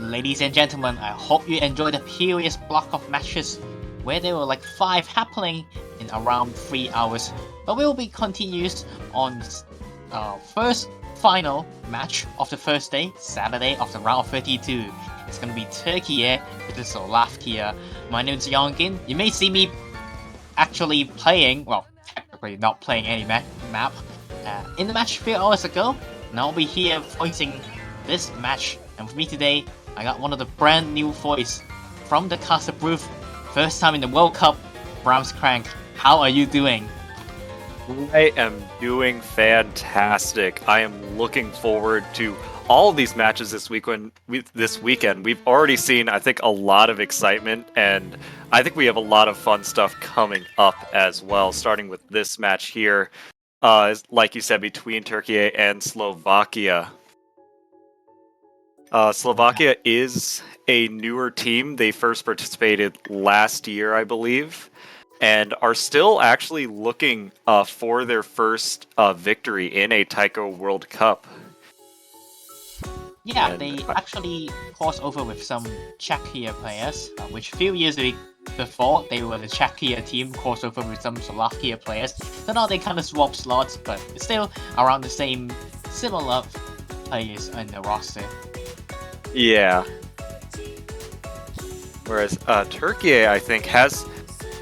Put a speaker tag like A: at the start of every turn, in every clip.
A: Ladies and gentlemen, I hope you enjoyed the previous block of matches where there were like 5 happening in around 3 hours. But we will be continuous on first final match of the first day, Saturday of the round of 32. It's going to be Turkiye versus Slovakia. My name is Yongin. You may see me actually playing, well, technically not playing any map in the match 3 hours ago. And I'll be here voicing this match. And with me today, I got one of the brand new voice from the Casa Booth. First time in the World Cup, Brahms Crank. How are you doing?
B: I am doing fantastic. I am looking forward to all of these matches this weekend. We've already seen, I think, a lot of excitement, and I think we have a lot of fun stuff coming up as well, starting with this match here, like you said, between Turkey and Slovakia. Slovakia is a newer team. They first participated last year, I believe, and are still actually looking for their first victory in a taiko World Cup.
A: Yeah, and they actually crossed over with some Czechia players, which a few years before they were the Czechia team, crossed over with some Slovakia players. So now they kind of swap slots, but it's still around the same similar players in the roster.
B: Yeah. Whereas Turkiye, I think, has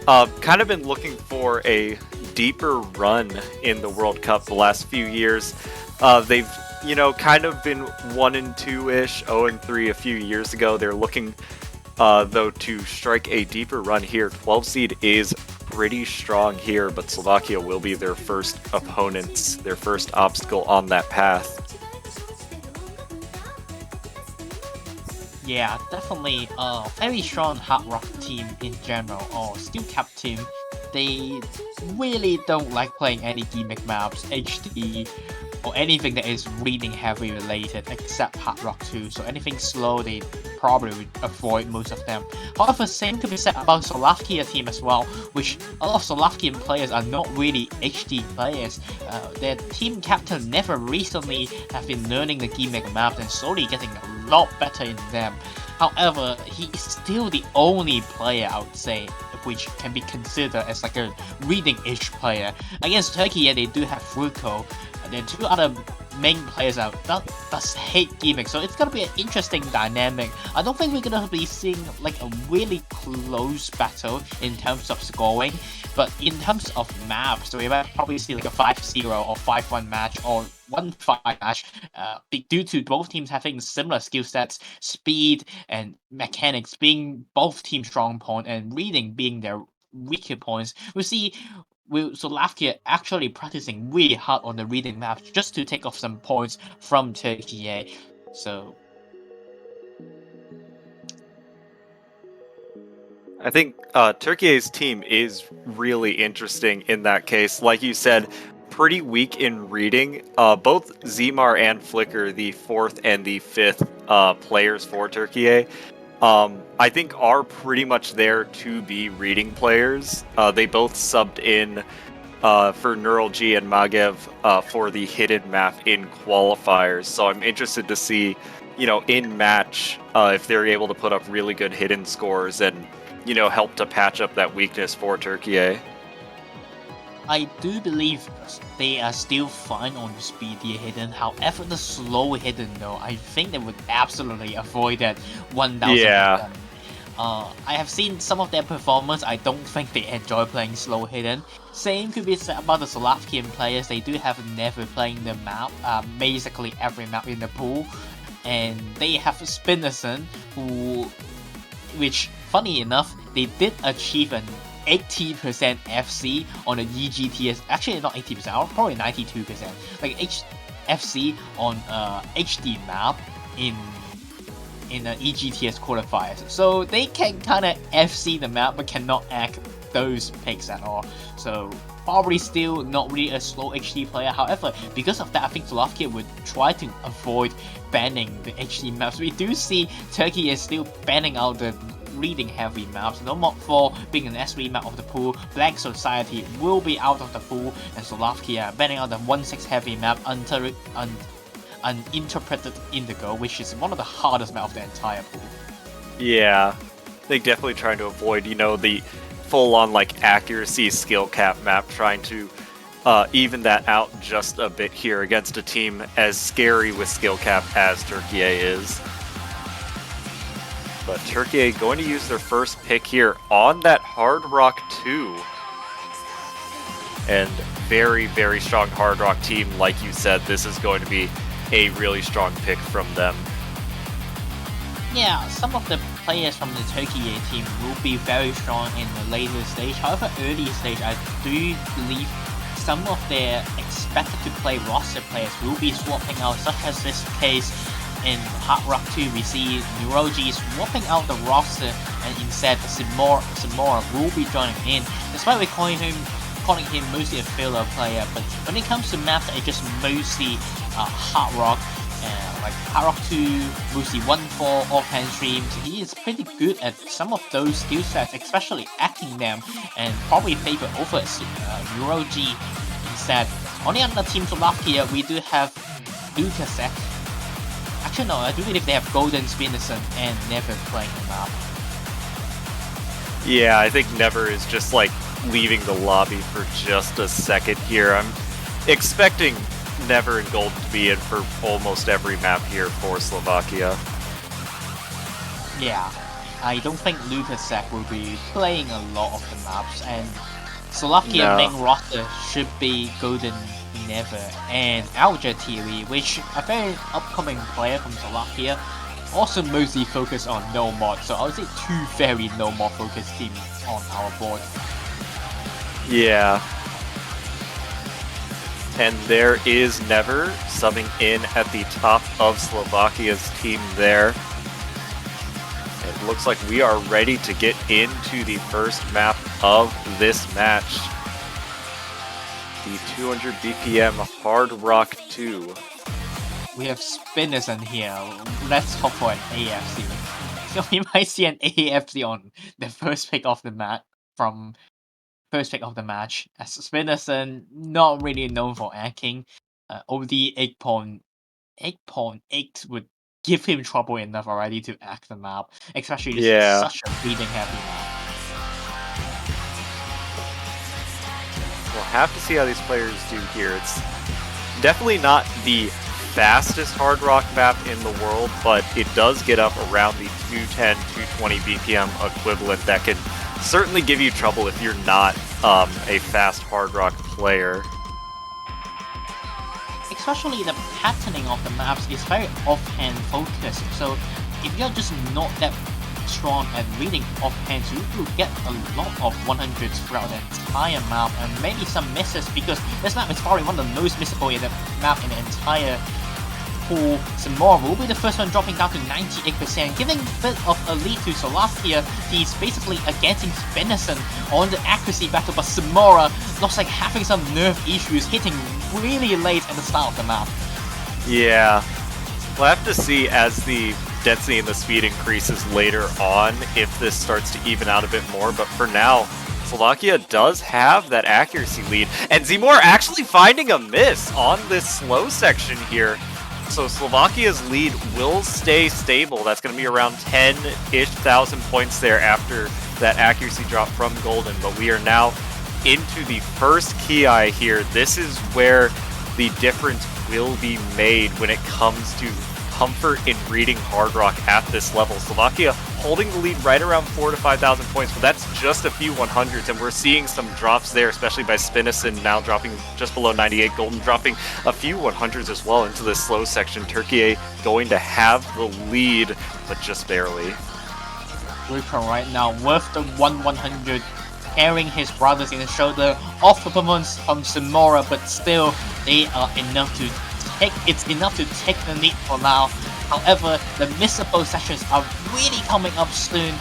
B: kind of been looking for a deeper run in the World Cup the last few years. They've, kind of been 1-2-ish, 0-3 a few years ago. They're looking, though, to strike a deeper run here. 12 seed is pretty strong here, but Slovakia will be their first opponents, their first obstacle on that path.
A: Yeah, definitely a very strong hard rock team in general, or steel cap team. They really don't like playing any gimmick maps, HD, or anything that is reading heavy related, except hard rock 2. So anything slow, they probably would avoid most of them. However, same could be said about Slovakia team as well, which a lot of Slovakian players are not really HD players. Their team captain never recently have been learning the gimmick maps and slowly getting a lot better in them. However, he's still the only player, I would say, which can be considered as like a reading-ish player. Against Turkey, they do have Fruko. There are 2 other main players out that does hate gimmicks, so it's gonna be an interesting dynamic. I don't think we're gonna be seeing like a really close battle in terms of scoring, but in terms of maps, we might probably see like a 5-0 or 5-1 match or 1-5 match, due to both teams having similar skill sets, speed and mechanics being both team strong point, and reading being their weaker points. We'll see Slovakia actually practicing really hard on the reading maps just to take off some points from Turkiye. So
B: I think Turkiye's team is really interesting in that case. Like you said, pretty weak in reading. Both Zmar and Flicker, the 4th and the 5th players for Turkiye, I think are pretty much there to be reading players. They both subbed in for Neural G and Magev for the hidden map in qualifiers. So I'm interested to see, in match, if they're able to put up really good hidden scores and, help to patch up that weakness for Turkiye.
A: I do believe they are still fine on the speedy hidden. However, the slow hidden though, I think they would absolutely avoid that 1000.
B: Yeah.
A: I have seen some of their performance. I don't think they enjoy playing slow hidden. Same could be said about the Slovakian players. They do have never playing the map, basically every map in the pool, and they have Spinnerson, which funny enough, they did achieve an 80% FC on a EGTS, actually not 80%, probably 92%, like FC on HD map in the EGTS qualifiers. So they can kind of FC the map but cannot act those picks at all. So probably still not really a slow HD player. However, because of that, I think Slovakia would try to avoid banning the HD maps. We do see Turkey is still banning out the reading heavy maps. No Mod 4 being an SV map of the pool, Black Society will be out of the pool, and Slovakia banning out the 1-6 heavy map uninterpreted Indigo, which is one of the hardest map of the entire pool.
B: Yeah, they definitely trying to avoid, the full-on accuracy skill cap map, trying to even that out just a bit here against a team as scary with skill cap as Turkiye is. But Turkiye going to use their first pick here on that Hard Rock 2. And very, very strong Hard Rock team. Like you said, this is going to be a really strong pick from them.
A: Yeah, some of the players from the Turkiye team will be very strong in the later stage. However, early stage, I do believe some of their expected to play roster players will be swapping out, such as this case in Hard Rock 2. We see Neuroji swapping out the roster, and instead Samora will be joining in. Despite we calling him mostly a filler player, but when it comes to maps that are just mostly Hard Rock, like Hard Rock 2, mostly 1-4 offhand streams, he is pretty good at some of those skill sets, especially acting them, and probably favor over Neuroji instead. On the other team, Slovakia, we do have Lukasek. Actually, no, I do believe they have Golden Spinnerson and Never playing the map.
B: Yeah, I think Never is just leaving the lobby for just a second here. I'm expecting Never and Golden to be in for almost every map here for Slovakia.
A: Yeah, I don't think Lukasek will be playing a lot of the maps, and Slovakia main roster should be Golden, Never, and Alger TV, which a very upcoming player from Slovakia, also mostly focused on no mod, so I would say two very no mod focused teams on our board.
B: Yeah. And there is Never subbing in at the top of Slovakia's team there. It looks like we are ready to get into the first map of this match. The 200 BPM Hard Rock 2.
A: We have Spinners in here. Let's hope for an AFC. So we might see an AFC on the first pick of the match as Spinnerson, not really known for hacking. OD 8.8 would give him trouble enough already to hack the map, especially this is such a bleeding heavy map.
B: We'll have to see how these players do here. It's definitely not the fastest Hard Rock map in the world, but it does get up around the 210, 220 BPM equivalent that can certainly give you trouble if you're not a fast Hard Rock player.
A: Especially the patterning of the maps is very offhand focused, so if you're just not that strong at reading offhand, you will get a lot of 100s throughout the entire map, and maybe some misses, because this map is probably one of the most missable in the map in the entire pool. Samora will be the first one dropping down to 98%, giving a bit of a lead to Slovakia. He's basically against Spinnerson on the accuracy battle, but Samora looks like having some nerve issues, hitting really late at the start of the map.
B: Yeah, we'll have to see as the density and the speed increases later on if this starts to even out a bit more, but for now, Slovakia does have that accuracy lead, and Zimor actually finding a miss on this slow section here. So Slovakia's lead will stay stable. That's going to be around 10-ish thousand points there after that accuracy drop from Golden, but we are now into the first Ki here. This is where the difference will be made when it comes to comfort in reading Hard Rock at this level. Slovakia holding the lead right around 4,000 to 5,000 points, but that's just a few 100s, and we're seeing some drops there, especially by Spinnerson now dropping just below 98, Golden dropping a few 100s as well into this slow section. Turkiye going to have the lead, but just barely.
A: Reaper right now with the 100, carrying his brothers in the shoulder, off performance from Samora, but still they are enough to take the lead for now. However, the missable sessions are really coming up soon.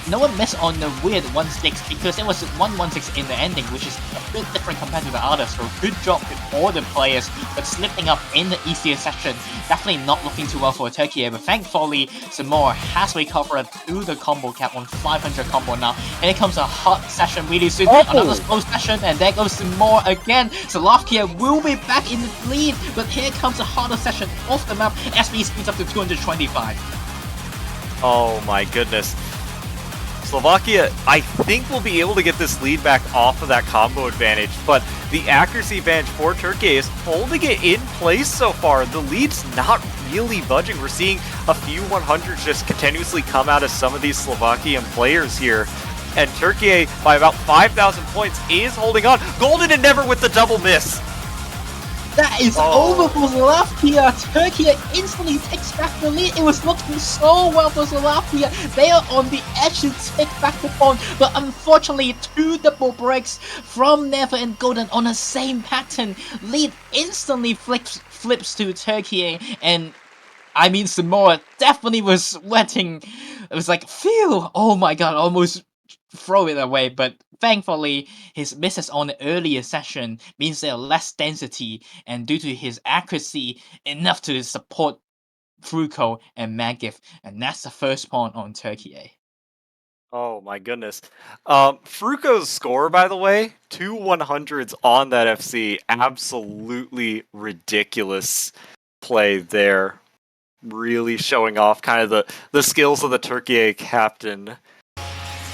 A: no one missed on the weird 1-6 because it was 1-1-6 in the ending, which is a bit different compared to the others. So good job with all the players, but slipping up in the easier section, definitely not looking too well for Turkiye. But thankfully, Samora has recovered through the combo cap on 500 combo now, and it comes a hot session really soon. Another slow session, and there goes Samora again. Slovakia will be back in the lead, but here comes a harder session off the map. SB speeds up to 225.
B: Oh my goodness. Slovakia, I think, will be able to get this lead back off of that combo advantage, but the accuracy advantage for Turkiye is holding it in place so far. The lead's not really budging. We're seeing a few 100s just continuously come out of some of these Slovakian players here. And Turkiye, by about 5,000 points, is holding on. Golden and Never with the double miss.
A: That is over for Slovakia. Turkey instantly takes back the lead. It was looking so well for Slovakia. They are on the edge to take back the point, but unfortunately, 2 double breaks from Never and Golden on the same pattern. Lead instantly flips to Turkey, and I mean, Samora definitely was sweating. It was like, phew, oh my god, almost throw it away, but thankfully his misses on the earlier session means there are less density, and due to his accuracy, enough to support Fruko and Magif, and that's the first point on Turkiye.
B: Oh my goodness. Fruko's score, by the way, 2 100s on that FC. Absolutely ridiculous play there. Really showing off kind of the skills of the Turkiye captain.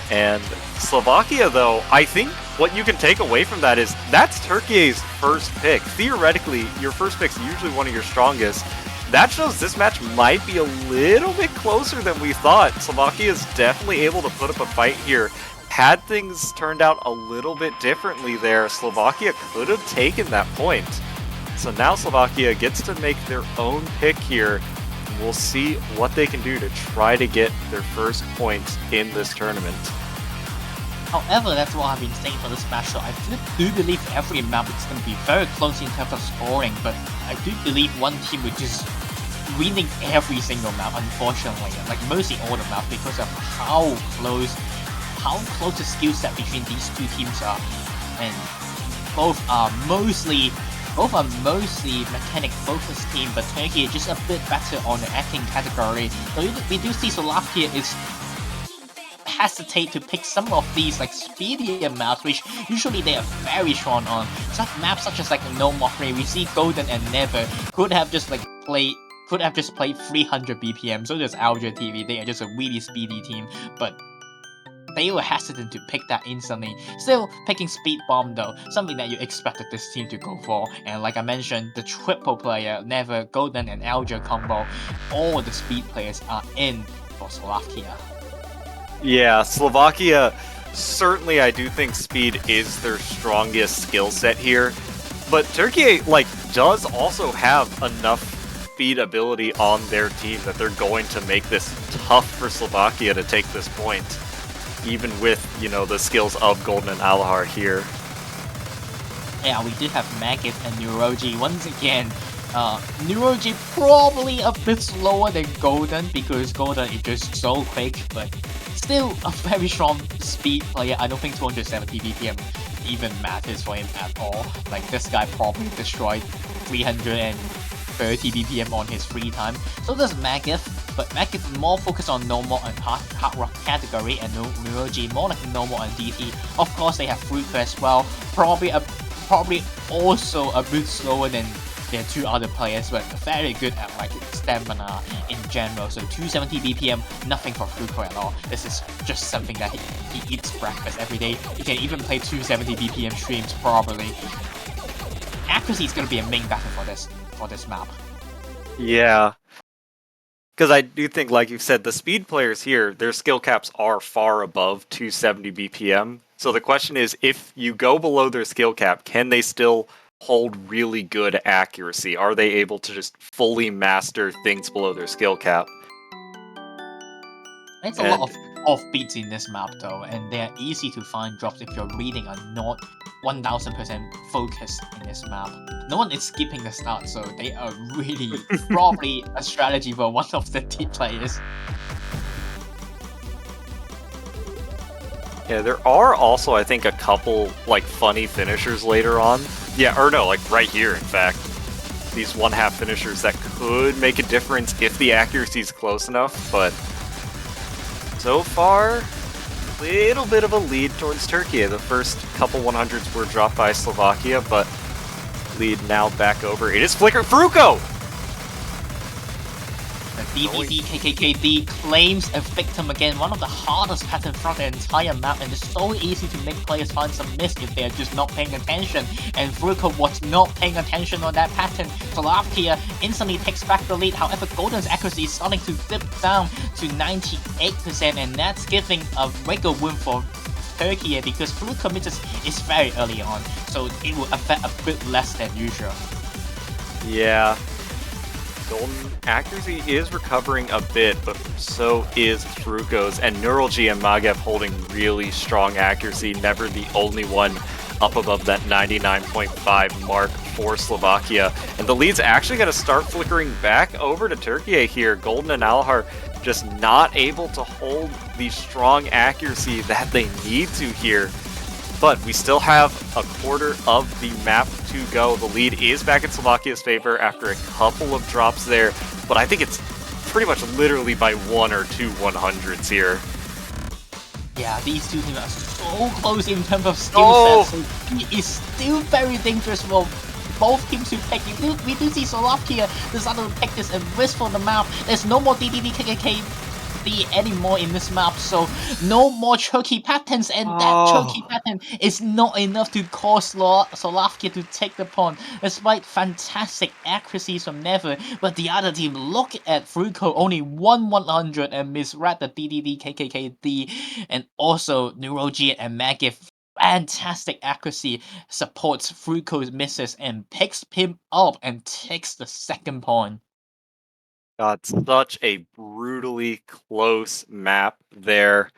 B: And Slovakia, though, I think what you can take away from that is that's Turkiye's first pick. Theoretically, your first pick's usually one of your strongest. That shows this match might be a little bit closer than we thought. Slovakia is definitely able to put up a fight here. Had things turned out a little bit differently there, Slovakia could have taken that point. So now Slovakia gets to make their own pick here. We'll see what they can do to try to get their first points in this tournament.
A: However, that's what I've been saying for this match, so I do believe every map is going to be very close in terms of scoring, but I do believe one team would just winning every single map, unfortunately, like mostly all the maps, because of how close the skill set between these two teams are, and both are mostly mechanic focused team, but Turkey is just a bit better on the acting category. So we do see Slovakia is hesitate to pick some of these like speedier maps, which usually they are very strong on. Such maps such as like No Mockery, we see Golden and Never could have just played 300 BPM. So does Alger TV. They are just a really speedy team, but they were hesitant to pick that instantly. Still, picking Speed Bomb though, something that you expected this team to go for. And like I mentioned, the triple player, Never, Golden, and Alger combo, all the speed players are in for Slovakia.
B: Yeah, Slovakia, certainly I do think speed is their strongest skill set here. But Turkey, does also have enough speed ability on their team that they're going to make this tough for Slovakia to take this point. Even with, the skills of Golden and Alahar here.
A: Yeah, we did have Maggot and Neuroji once again. Neuroji probably a bit slower than Golden because Golden is just so quick, but still a very strong speed player. I don't think 270 BPM even matters for him at all. Like, this guy probably destroyed 330 BPM on his free time. So does Maggot. But Maggot more focused on normal and hard rock category, and Neuroji more like normal and DT. Of course, they have Fruko as well. Probably also a bit slower than their 2 other players, but very good at stamina in general. So 270 BPM, nothing for Fruko at all. This is just something that he eats breakfast every day. He can even play 270 BPM streams probably. Accuracy is going to be a main battle for this map.
B: Yeah. Because I do think, like you said, the speed players here, their skill caps are far above 270 BPM. So the question is, if you go below their skill cap, can they still hold really good accuracy? Are they able to just fully master things below their skill cap?
A: There's a lot of offbeats in this map though, and they're easy to find drops if your reading are not 1000% focused in this map. No one is skipping the start, so they are really probably a strategy for one of the team players.
B: Yeah, there are also, I think, a couple, like, funny finishers later on. Yeah, or no, like, right here, in fact. These one-half finishers that could make a difference if the accuracy is close enough, but so far, little bit of a lead towards Turkey. The first couple 100s were dropped by Slovakia, but lead now back over. It is Flicker Fruko!
A: The DDD KKKD claims a victim again, one of the hardest patterns throughout the entire map, and it's so easy to make players find some miss if they're just not paying attention, and Fruko was not paying attention on that pattern. Slovakia instantly takes back the lead, however Golden's accuracy is starting to dip down to 98%, and that's giving a wiggle room for Turkey because Fruko misses is very early on, so it will affect a bit less than usual.
B: Yeah. Golden accuracy is recovering a bit, but so is Fruko's, and Neuralg and Magev holding really strong accuracy, never the only one up above that 99.5 mark for Slovakia. And the lead's actually going to start flickering back over to Turkiye here. Golden and Alhar just not able to hold the strong accuracy that they need to here. But we still have a quarter of the map to go. The lead is back in Slovakia's favor after a couple of drops there, but I think it's pretty much literally by 1 or 2 100s here.
A: Yeah, these two teams are so close in terms of skill sets, so it is still very dangerous for both teams to pick. We do see Slovakia decided to pick this and risk for the map. There's no more DDD KKK anymore in this map, so no more Turkey patterns, and that Turkey pattern is not enough to cause Slovakia to take the pawn, despite fantastic accuracies from Never. But the other team, look at Fruko, only 100 and misread the DDD KKKD, and also Neuralg and Magev. Fantastic accuracy supports Fruko's misses and picks him up and takes the second pawn.
B: Got such a brutally close map there.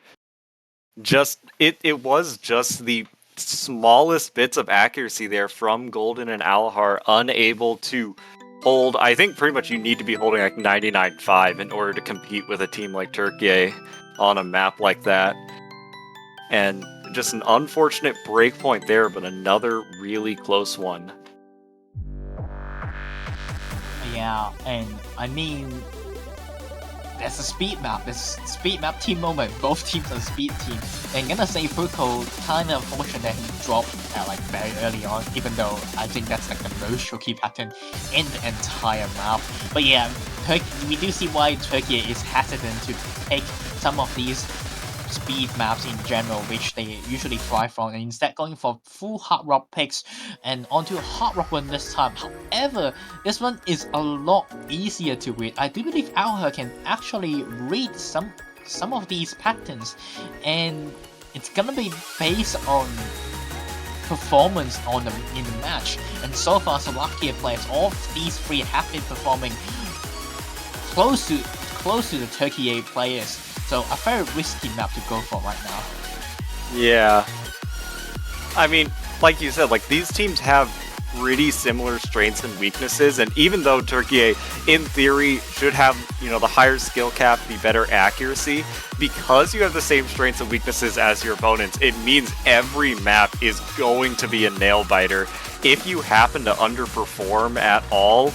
B: It was just the smallest bits of accuracy there from Golden and Alhar, unable to hold. I think pretty much you need to be holding like 99.5 in order to compete with a team like Turkiye on a map like that. And just an unfortunate breakpoint there, but another really close one.
A: Yeah, and I mean, there's a speed map. There's speed map team moment. Both teams are speed team. And I'm gonna say Fruko kind of fortunate that he dropped like very early on, even though I think that's like the most tricky pattern in the entire map. But yeah, we do see why Turkey is hesitant to pick some of these speed maps in general, which they usually thrive on, and instead going for full hard rock picks and onto a hard rock one this time. However, this one is a lot easier to read. I do believe Alha can actually read some of these patterns, and it's gonna be based on performance in the match. And so far, Slovakia players, all these three have been performing close to the Turkiye players. So a very risky map to go for right now.
B: Yeah. I mean, like you said, like these teams have pretty similar strengths and weaknesses, and even though Turkiye, in theory, should have, the higher skill cap, the better accuracy, because you have the same strengths and weaknesses as your opponents, it means every map is going to be a nail-biter. If you happen to underperform at all,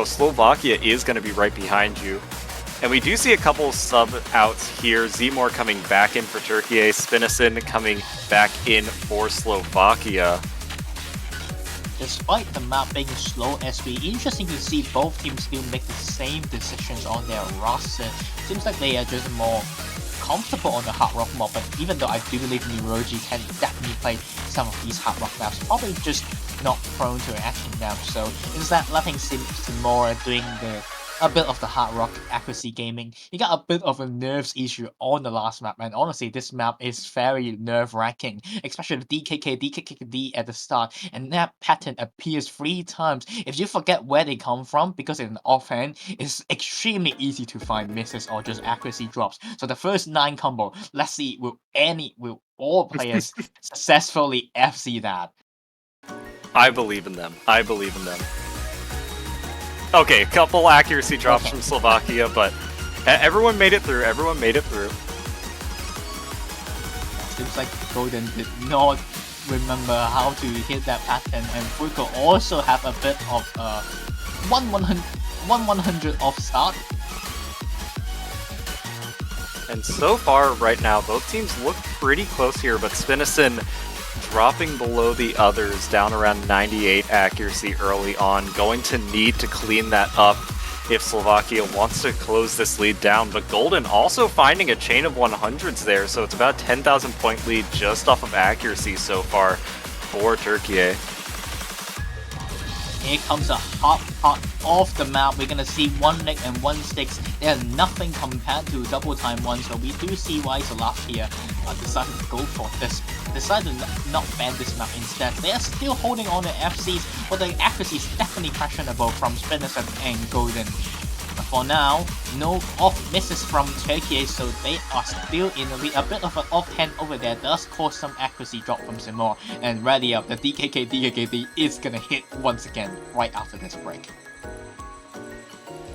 B: Slovakia is going to be right behind you. And we do see a couple sub-outs here. Zmor coming back in for Turkiye, Spinison coming back in for Slovakia.
A: Despite the map being slow, it's be interesting to see both teams still make the same decisions on their roster. Seems like they are just more comfortable on the hard rock map, but even though I do believe Neuralg can definitely play some of these hard rock maps, probably just not prone to action them. So instead letting Zmor doing a bit of the hard rock accuracy gaming, you got a bit of a nerves issue on the last map, and honestly this map is very nerve-wracking, especially the DKD at the start, and that pattern appears 3 times. If you forget where they come from, because it's an offhand, it's extremely easy to find misses or just accuracy drops. So the first 9 combo, let's see, will all players successfully FC that?
B: I believe in them. Okay, a couple accuracy drops from Slovakia, but everyone made it through.
A: seems like Golden did not remember how to hit that pattern, and Fruko also have a bit of 100 off start.
B: And so far, right now, both teams look pretty close here, but Spinnison dropping below the others, down around 98 accuracy early on, going to need to clean that up if Slovakia wants to close this lead down. But Golden also finding a chain of 100s there, so it's about 10,000 point lead just off of accuracy so far for Turkiye.
A: Here comes a hot off the map. We're gonna see 1 nick and 1 sticks. They're nothing compared to double time 1, so we do see why Slovakia decided to go for this. Decided to not ban this map instead. They are still holding on to FCs, but the accuracy is definitely questionable from Spinnison and Golden. But for now, no off misses from Turkiye, so they are still in the lead. A bit of an offhand over there does cause some accuracy drop from Simor. And ready up, the DKD is gonna hit once again right after this break.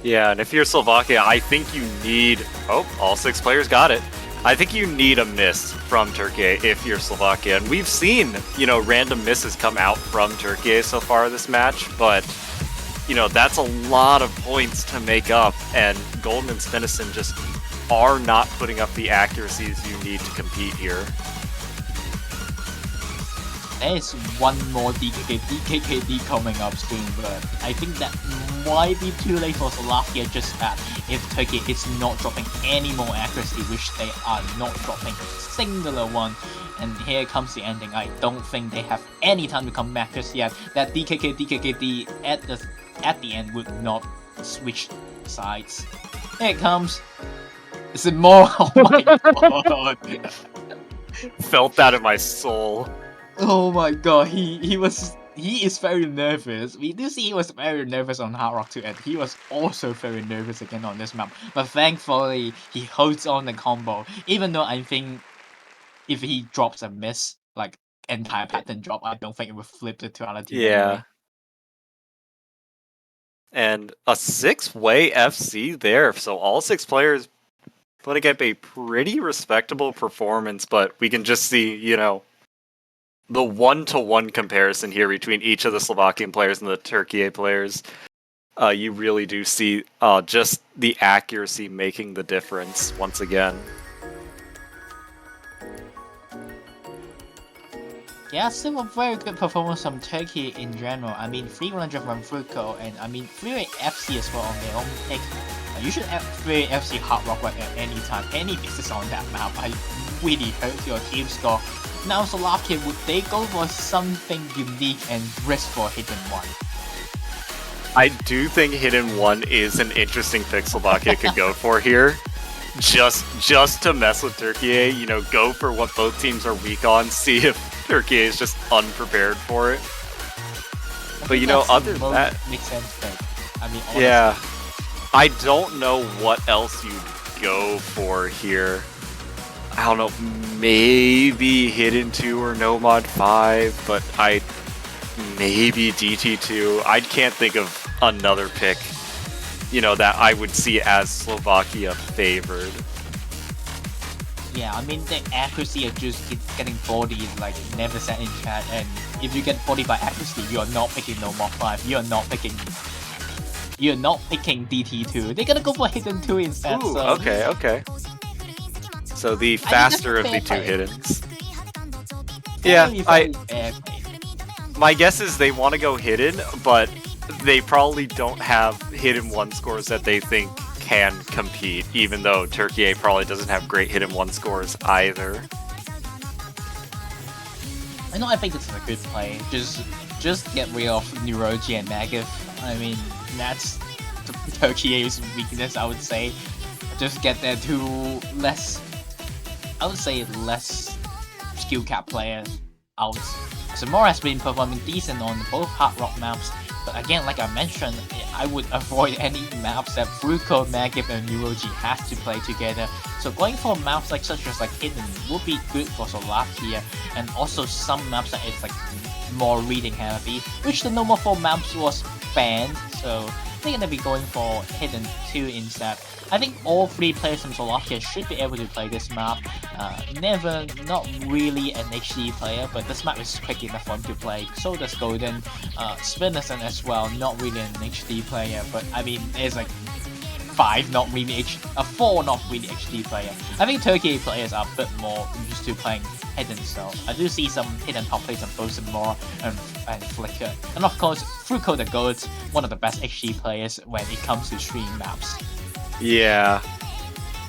B: Yeah, and if you're Slovakia, I think you need... Oh, all 6 players got it. I think you need a miss from Turkiye if you're Slovakia. And we've seen, random misses come out from Turkiye so far this match, but, that's a lot of points to make up, and Golden and Spinnison just are not putting up the accuracies you need to compete here.
A: There's one more DKD coming up soon, but I think that might be too late for Slovakia, just that if Turkey is not dropping any more accuracy, which they are not dropping a singular one. And here comes the ending. I don't think they have any time to come back just yet. That DKD at the end would not switch sides. Here it comes. Is it more? Oh my god.
B: Felt that in my soul.
A: Oh my god, he is very nervous. We do see he was very nervous on Hard Rock 2, and he was also very nervous again on this map. But thankfully, he holds on the combo. Even though I think if he drops a miss, like entire pattern drop, I don't think it would flip the duality.
B: Yeah.
A: Anyway.
B: And a 6-way FC there, so all 6 players putting up a pretty respectable performance, but we can just see, the 1-to-1 comparison here between each of the Slovakian players and the Turkiye players. You really do see just the accuracy making the difference once again.
A: Yeah, still a very good performance from Turkey in general. I mean, 300 from Fruko, and I mean, 3 FC as well on their own pick. You should have 3 FC Hard Rock right at any time. Any misses on that map, I really hurt your team score. Now Slovakia, would they go for something unique and risk for Hidden 1?
B: I do think Hidden 1 is an interesting pick Slovakia could go for here. Just to mess with Turkiye, go for what both teams are weak on, see if Turkiye is just unprepared for it. But other than that...
A: Makes sense, but I mean, honestly,
B: yeah. I don't know what else you'd go for here. I don't know, maybe Hidden 2 or No Mod 5, but maybe DT2. I can't think of another pick, that I would see as Slovakia favored.
A: Yeah, I mean, the accuracy of just getting bodied, like never said in chat, and if you get bodied by accuracy, you are not picking No Mod 5, you're not picking DT2. They're gonna go for Hidden 2 instead.
B: Ooh,
A: so...
B: okay. So the faster of the 2 hiddens. Yeah, my guess is they want to go hidden, but they probably don't have Hidden 1 scores that they think can compete, even though Turkiye probably doesn't have great Hidden 1 scores either.
A: I think this is a good play. Just get rid of Neuroji and Magath. I mean, that's Turkiye's weakness, I would say. Just get their 2 less skill cap players out. Simor has been performing decent on both Hard Rock maps, but again, like I mentioned, I would avoid any maps that Fruko, Magath, and Neuroji have to play together. So going for maps such as Hidden would be good for Slovakia, and also some maps that it's more reading heavy, which the normal 4 maps was banned. So they're gonna be going for Hidden 2 instead. I think all 3 players from Slovakia should be able to play this map. Never, not really an HD player, but this map is quick enough for him to play. So does Golden. Spinnerson as well, not really an HD player, but I mean, there's like 4 not really HD player. I think Turkiye players are a bit more used to playing hidden, so I do see some hidden top plays on both Zamora and Flicker. And of course, Fruko the GOAT, one of the best HD players when it comes to stream maps.
B: Yeah.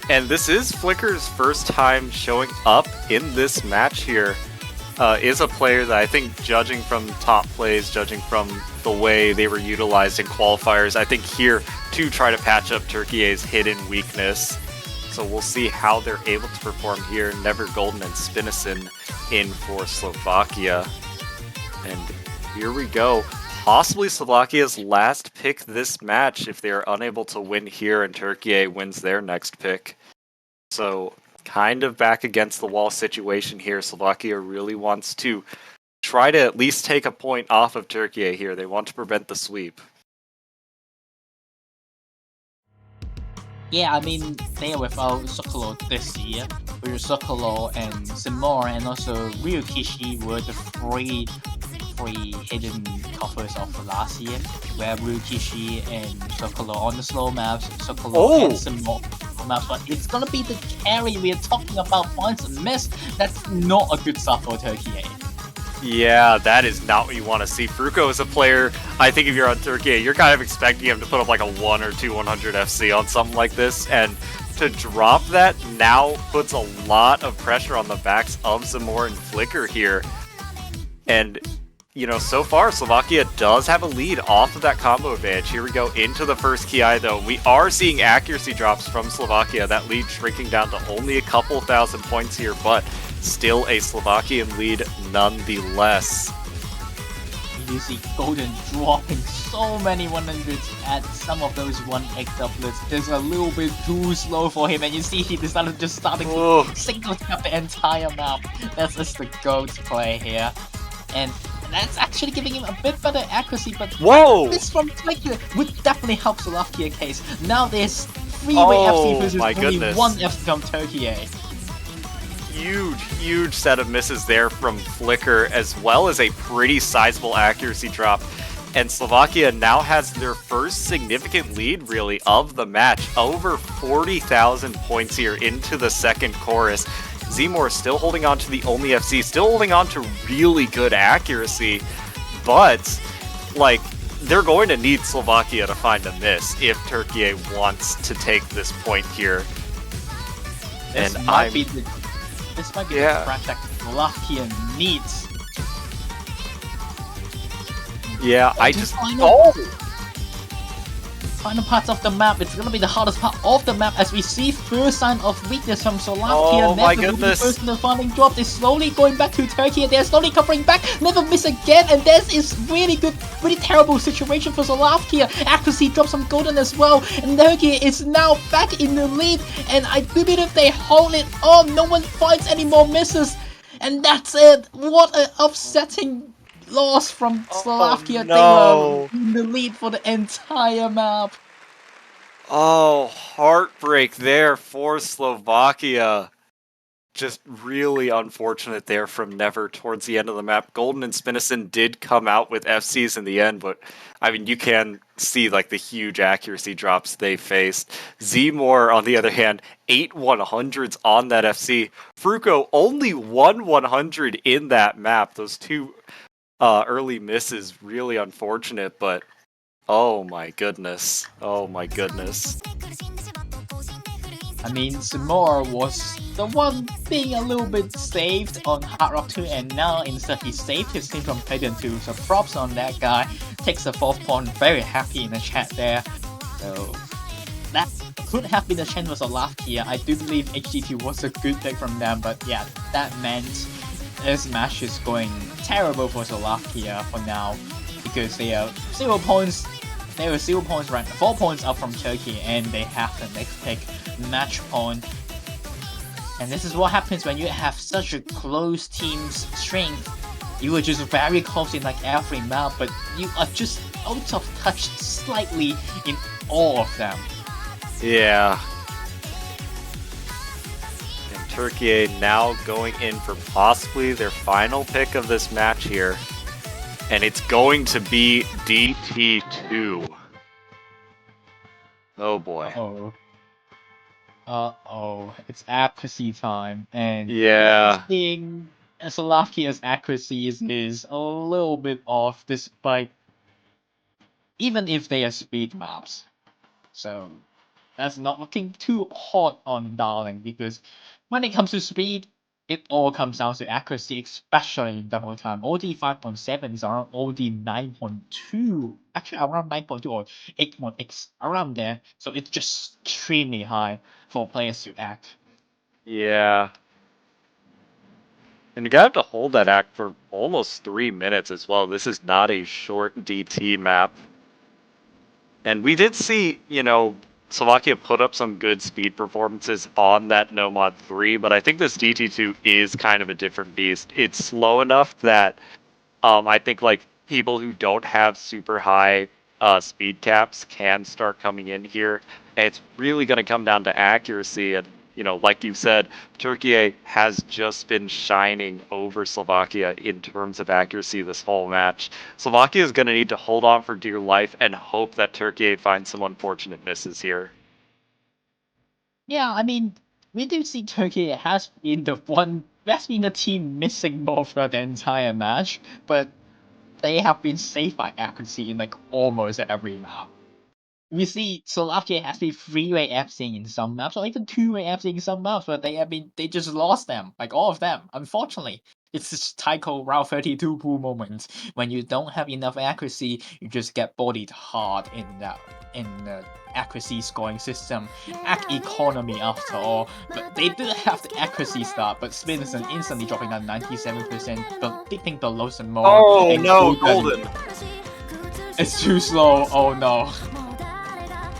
B: And this is Flicker's first time showing up in this match here. Is a player that I think, judging from top plays, judging from the way they were utilized in qualifiers, I think here to try to patch up Turkiye's hidden weakness. So we'll see how they're able to perform here. Never Golden and Spinison in for Slovakia. And here we go. Possibly Slovakia's last pick this match if they are unable to win here and Turkiye wins their next pick. So kind of back against the wall situation here. Slovakia really wants to try to at least take a point off of Turkiye here. They want to prevent the sweep.
A: Yeah, I mean, they are without Sokolo this year. With Sokolo and Zamora and also Ryukishi were the three hidden covers of last year, where Ryukishi and Sokolo on the slow maps, Sokolo and Zamora maps, but it's gonna be the carry we are talking about points and miss. That's not a good start for Turkiye.
B: Yeah, that is not what you want to see. Fruko is a player, I think if you're on Turkiye, you're kind of expecting him to put up like a 1 or 2 100 FC on something like this, and to drop that now puts a lot of pressure on the backs of Zamora and Flicker here. And, you know, so far Slovakia does have a lead off of that combo advantage. Here we go into the first Ki though. We are seeing accuracy drops from Slovakia, that lead shrinking down to only a couple thousand points here, but still a Slovakian lead nonetheless.
A: You see Golden dropping so many 100s at some of those 1x doublets. It's a little bit too slow for him, and you see he decided to starting to single tap the entire map. That's just the GOAT play here. And that's actually giving him a bit better accuracy, but this from Taiko would definitely help Slovakia case. Now there's 3-way FC versus only 1 FC from Turkiye.
B: Huge set of misses there from Flicker, as well as a pretty sizable accuracy drop. And Slovakia now has their first significant lead, really, of the match. Over 40,000 points here into the second chorus. Zmore still holding on to the only FC, still holding on to really good accuracy. But, like, they're going to need Slovakia to find a miss if Turkiye wants to take this point here.
A: This might be the track that Slovakia needs.
B: Yeah, I just...
A: Final parts of the map, it's gonna be the hardest part of the map as we see first sign of weakness from Slovakia.
B: Oh my goodness.
A: First in the funding drop, they're slowly going back to Turkey and they're slowly covering back, never miss again, and this is really terrible situation for Slovakia. Accuracy drops from Golden as well, and Turkey is now back in the lead, and I do believe they hold it on. No one finds any more misses, and that's it. What an upsetting loss from Slovakia.
B: No.
A: They were in the lead for the entire map.
B: Oh, heartbreak there for Slovakia. Just really unfortunate there from Never towards the end of the map. Golden and Spinison did come out with FCs in the end, but I mean, you can see like the huge accuracy drops they faced. Zmore, on the other hand, 8 100s on that FC. Fruko only 1 100 in that map. Those two early misses, really unfortunate, but oh my goodness. Oh my goodness.
A: I mean, Zamora was the one being a little bit saved on Hard Rock 2, and now instead he saved his team from Titan 2, so props on that guy. Takes the 4th point, very happy in the chat there. So that could have been a chance for Slovakia. I do believe HG2 was a good pick from them, but yeah, that meant this match is going terrible for Slovakia for now, because they are 0 points. They were 0 points right, 4 points up from Turkey, and they have the next pick, match point. And this is what happens when you have such a close team's strength. You are just very close in like every map, but you are just out of touch slightly in all of them.
B: Yeah. And Turkiye now going in for possibly their final pick of this match here. And it's going to be DT2. Oh boy.
A: Uh-oh, it's accuracy time, and
B: Yeah.
A: seeing Slovakia's accuracies is a little bit off, despite even if they are speed maps. So that's not looking too hot on Darling, because when it comes to speed, it all comes down to accuracy, especially in double time. OD 5.7 is around OD 9.2, actually around 9.2 or 8.x, around there. So it's just extremely high for players to act.
B: Yeah. And you gotta have to hold that act for almost 3 minutes as well. This is not a short DT map. And we did see, Slovakia put up some good speed performances on that No Mod 3, but I think this DT2 is kind of a different beast. It's slow enough that I think like people who don't have super high speed caps can start coming in here. And it's really going to come down to accuracy. And, like you said, Turkiye has just been shining over Slovakia in terms of accuracy this whole match. Slovakia is going to need to hold on for dear life and hope that Turkiye finds some unfortunate misses here.
A: Yeah, I mean, we do see Turkey has been the team missing ball throughout the entire match, but they have been safe by accuracy in like almost every map. We see Slovakia has been three-way FC in some maps, or even two-way FC in some maps, but they just lost them, like all of them. Unfortunately, it's this taiko Route 32 pool moment. When you don't have enough accuracy, you just get bodied hard in the accuracy scoring system. Act economy after all, but they did have the accuracy start, but Spinnerson instantly dropping down 97%, but dipping below some more.
B: Oh
A: And
B: no, Golden!
A: It's too slow. Oh no.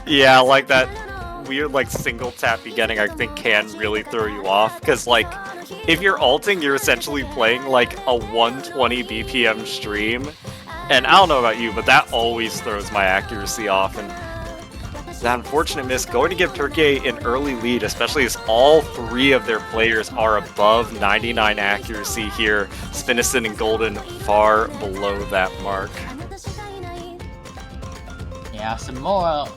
B: Yeah, like that weird like single tap beginning I think can really throw you off, because like if you're ulting, you're essentially playing like a 120 BPM stream, and I don't know about you, but that always throws my accuracy off. And that unfortunate miss going to give Turkiye an early lead, especially as all three of their players are above 99 accuracy here. Spinison and Golden far below that mark.
A: Yeah, Samoa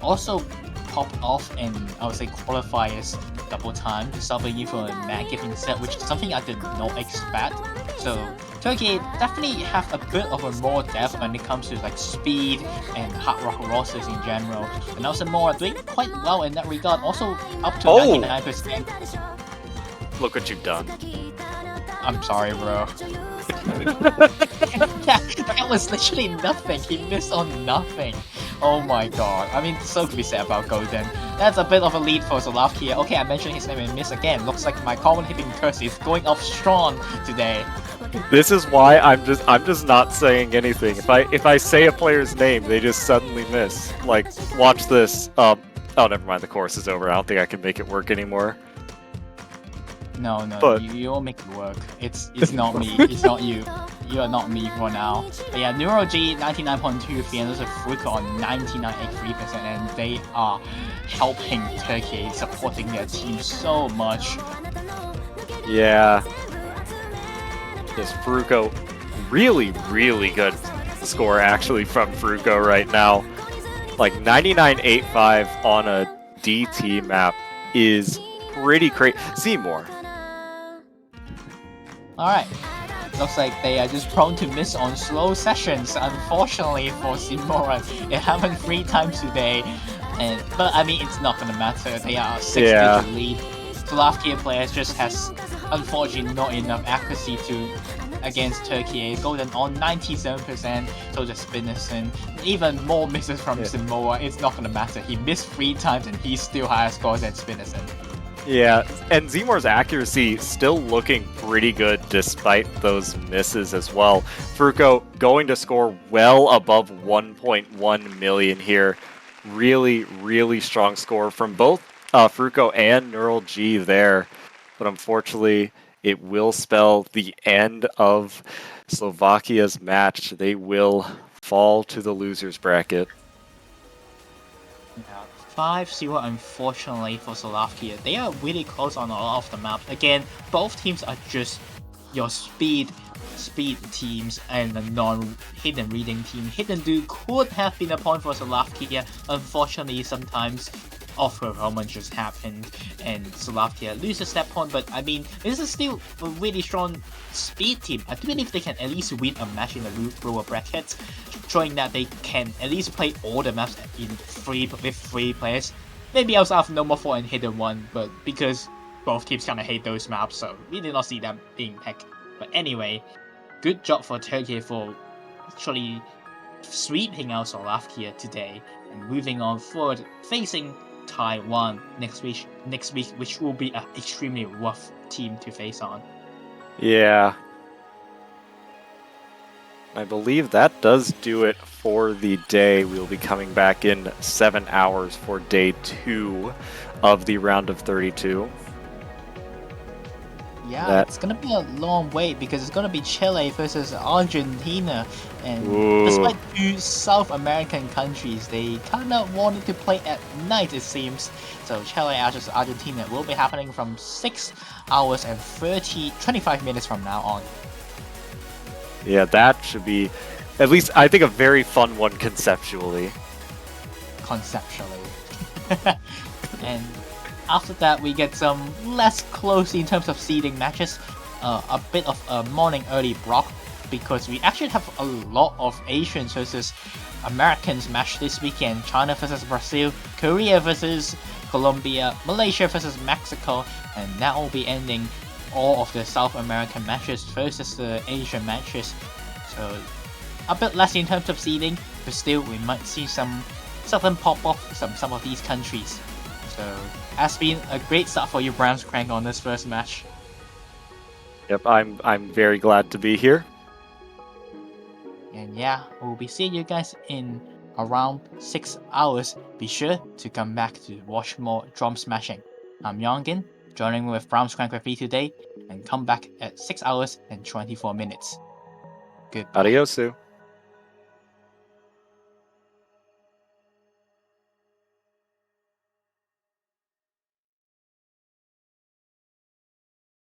A: also popped off in, I would say, qualifiers double time to subbing for a mad giving set, which is something I did not expect. So Turkey definitely have a bit of a more depth when it comes to like speed and hard rock rosters in general. And also Samoa doing quite well in that regard, also up to 99%.
B: Look what you've done.
A: I'm sorry, bro. that was literally nothing. He missed on nothing. Oh my god. I mean, so to be said about Golden. That's a bit of a lead for Slovakia. Okay, I mentioned his name and missed again. Looks like my common hitting curse is going off strong today.
B: This is why I'm just not saying anything. If I say a player's name, they just suddenly miss. Like, watch this. Oh, never mind. The course is over. I don't think I can make it work anymore.
A: No,
B: but...
A: you'll make it work. It's not me. It's not you. You are not me for now. But yeah, Neuro G 99.23 and also Fruko on 99.83%, and they are helping Turkey, supporting their team so much.
B: Yeah. Yes, Fruko, really, really good score actually from Fruko right now. Like 99.85 on a DT map is pretty crazy. Seymour.
A: Alright. Looks like they are just prone to miss on slow sessions, unfortunately for Seymour. It happened 3 times today. But I mean, it's not gonna matter. They are a 6-digit lead. Slovakia players just has unfortunately not enough accuracy against Turkey. Golden on 97%, so just Spinnerson. Even more misses from Samoa. It's not gonna matter. He missed 3 times and he's still higher scores than Spinnerson.
B: Yeah, and Zmor's accuracy still looking pretty good despite those misses as well. Fruko going to score well above 1.1 million here. Really, really strong score from both Fruko and Neural G there. But unfortunately, it will spell the end of Slovakia's match. They will fall to the losers bracket.
A: Yeah, 5-0 unfortunately for Slovakia. They are really close on a lot of the maps. Again, both teams are just your speed teams and a non-hidden reading team. Hidden Do could have been a point for Slovakia. Unfortunately, sometimes off-road moments just happened and Slovakia loses that point. But I mean, this is still a really strong speed team. I do believe they can at least win a match in the lower brackets, showing that they can at least play all the maps with three players. Maybe outside of No More 4 and Hidden 1, but because both teams kind of hate those maps, so we did not see them being picked. But anyway, good job for Turkey for actually sweeping out Slovakia today and moving on forward, facing Taiwan next week, which will be an extremely rough team to face on.
B: Yeah. I believe that does do it for the day. We'll be coming back in 7 hours for day 2 of the round of 32.
A: Yeah, it's gonna be a long wait because it's gonna be Chile versus Argentina, and despite two South American countries, they kind of wanted to play at night, it seems. So Chile versus Argentina will be happening from 6 hours and 25 minutes from now on.
B: Yeah, that should be, at least I think, a very fun one conceptually.
A: And after that, we get some less close in terms of seeding matches. A bit of a morning early block because we actually have a lot of Asians versus Americans match this weekend. China versus Brazil, Korea versus Colombia, Malaysia versus Mexico, and that will be ending all of the South American matches versus the Asian matches. So a bit less in terms of seeding, but still we might see something pop off some of these countries. So has been a great start for you, Browns Crank, on this first match.
B: Yep, I'm very glad to be here.
A: And yeah, we'll be seeing you guys in around 6 hours. Be sure to come back to watch more drum smashing. I'm Yongin, joining with Browns Crank with me today, and come back at 6 hours and 24 minutes. Goodbye.
B: Adiosu.